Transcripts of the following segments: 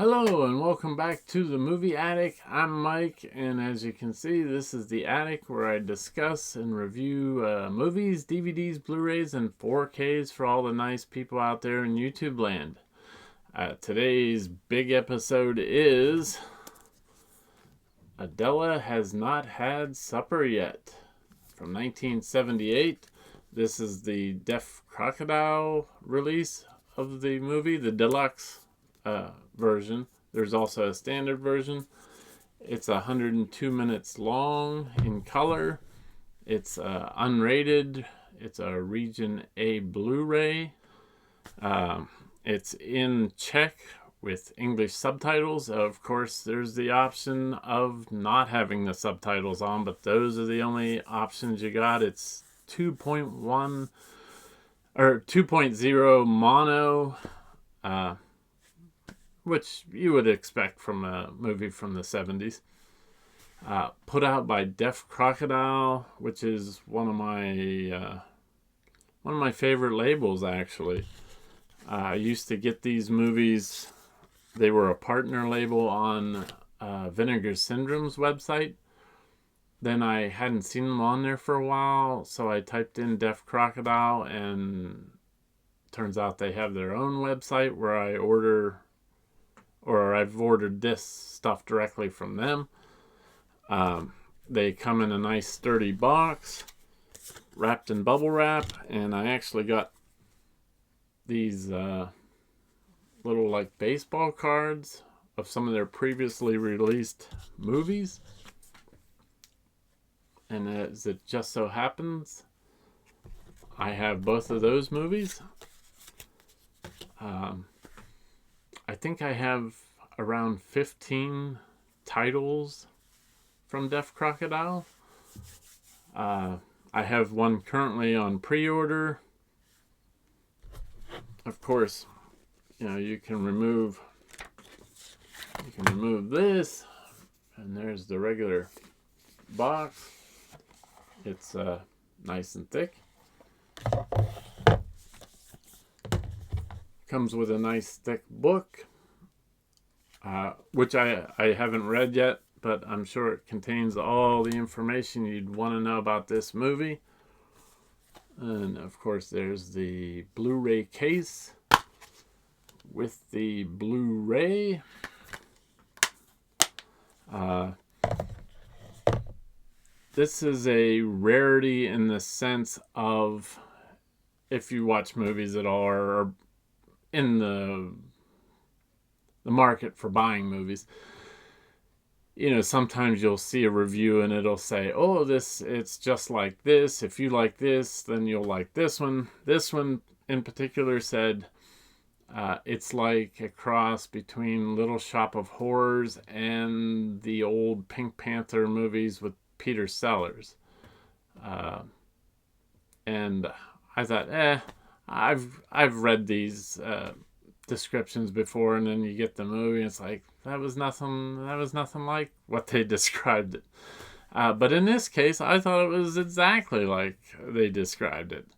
Hello and welcome back to the Movie Attic. I'm Mike, and as you can see, this is the attic where I discuss and review movies, DVDs, Blu-rays, and 4Ks for all the nice people out there in YouTube land. Today's big episode is Adela Has Not Had Supper Yet from 1978. This is the Deaf Crocodile release of the movie, the deluxe version. There's also a standard version. It's 102 minutes long in color. It's unrated. It's a Region A Blu-ray. It's in Czech with English subtitles. Of course, there's the option of not having the subtitles on, but those are the only options you got. It's 2.1 or 2.0 mono, which you would expect from a movie from the 70s. Put out by Deaf Crocodile, which is one of my favorite labels, actually. I used to get these movies. They were a partner label on Vinegar Syndrome's website. Then I hadn't seen them on there for a while, so I typed in Deaf Crocodile, and turns out they have their own website where I've ordered this stuff directly from them. They come in a nice sturdy box, wrapped in bubble wrap, and I actually got these little like baseball cards of some of their previously released movies. And as it just so happens, I have both of those movies. I think I have around 15 titles from Deaf Crocodile. I have one currently on pre-order. Of course, you can remove this, and there's the regular box. It's nice and thick. Comes with a nice thick book, which I haven't read yet, but I'm sure it contains all the information you'd want to know about this movie. And of course, there's the Blu-ray case with the Blu-ray. This is a rarity in the sense of, if you watch movies at all or are in the market for buying movies, sometimes you'll see a review and it'll say, oh, it's just like this. If you like this, then you'll like this one. This one in particular said, it's like a cross between Little Shop of Horrors and the old Pink Panther movies with Peter Sellers. And I thought, I've read these descriptions before, and then you get the movie and it's like, that was nothing like what they described it. But in this case, I thought it was exactly like they described it.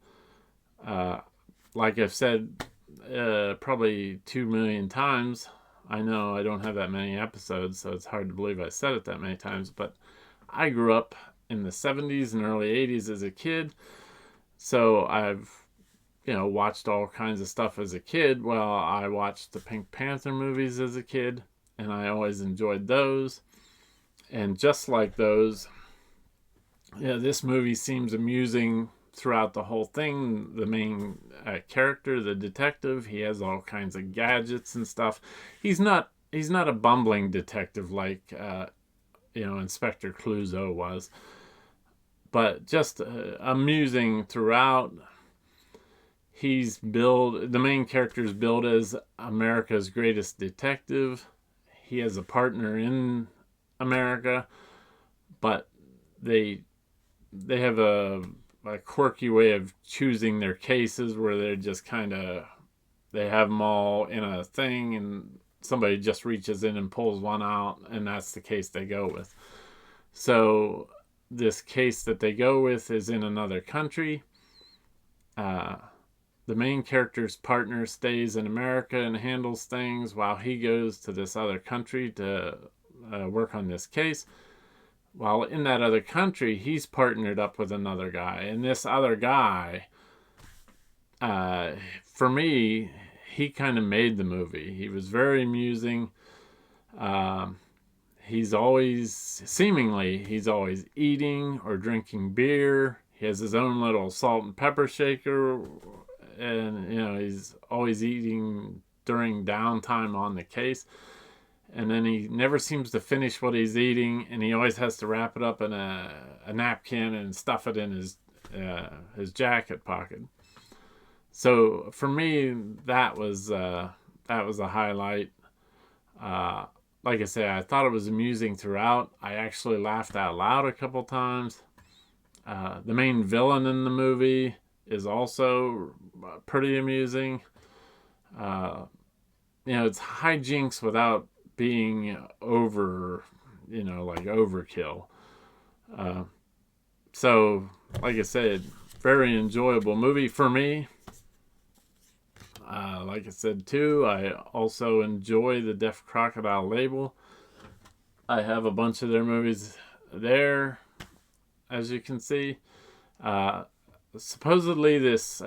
Like I've said probably 2 million times. I know I don't have that many episodes, so it's hard to believe I said it that many times, but I grew up in the 70s and early 80s as a kid, so I've watched all kinds of stuff as a kid. Well, I watched the Pink Panther movies as a kid, and I always enjoyed those. And just like those, this movie seems amusing throughout the whole thing. The main character, the detective, he has all kinds of gadgets and stuff. He's not a bumbling detective like Inspector Clouseau was, but just amusing throughout. The main character is billed as America's greatest detective. He has a partner in America, but they have a quirky way of choosing their cases where they're just they have them all in a thing, and somebody just reaches in and pulls one out, and that's the case they go with. So this case that they go with is in another country. the main character's partner stays in America and handles things while he goes to this other country to work on this case. While in that other country, he's partnered up with another guy. And this other guy, for me, he kind of made the movie. He was very amusing. He's always eating or drinking beer. He has his own little salt and pepper shaker. And, he's always eating during downtime on the case. And then he never seems to finish what he's eating, and he always has to wrap it up in a napkin and stuff it in his jacket pocket. So for me, that was a highlight. Like I say, I thought it was amusing throughout. I actually laughed out loud a couple times. The main villain in the movie is also pretty amusing. It's hijinks without being over, like overkill. So, like I said, very enjoyable movie for me. Like I said too, I also enjoy the Deaf Crocodile label. I have a bunch of their movies there, as you can see. Supposedly this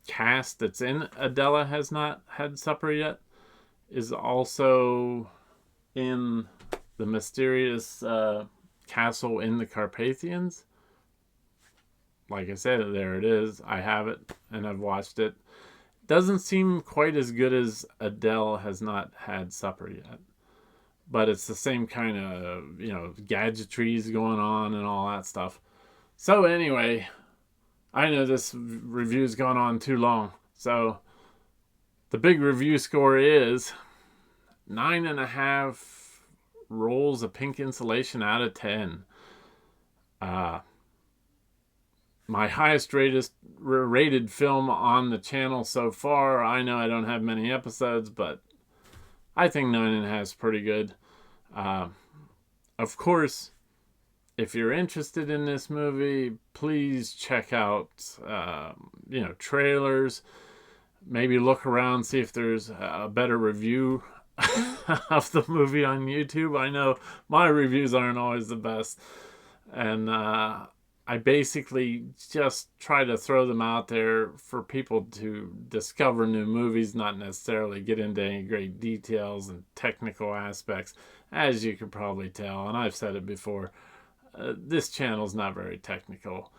cast that's in Adela Has Not Had Supper Yet is also in the mysterious castle in the Carpathians. Like I said, there it is. I have it and I've watched it. Doesn't seem quite as good as Adele Has Not Had Supper Yet. But it's the same kind of, gadgetries going on and all that stuff. So anyway, I know this review's gone on too long. So the big review score is 9.5 rolls of pink insulation out of 10. My highest rated film on the channel so far. I know I don't have many episodes, but I think 9.5 is pretty good. Of course, if you're interested in this movie, please check out, trailers. Maybe look around, see if there's a better review of the movie on YouTube. I know my reviews aren't always the best. And I basically just try to throw them out there for people to discover new movies, not necessarily get into any great details and technical aspects, as you could probably tell. And I've said it before, this channel's not very technical.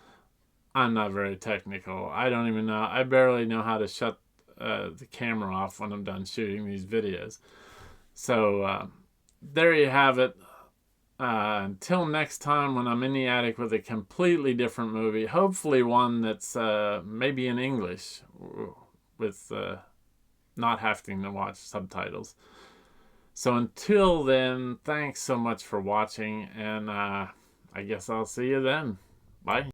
I'm not very technical. I don't even know. I barely know how to shut the camera off when I'm done shooting these videos. So there you have it. Until next time, when I'm in the attic with a completely different movie, hopefully one that's maybe in English with not having to watch subtitles. So until then, thanks so much for watching, and I guess I'll see you then. Bye.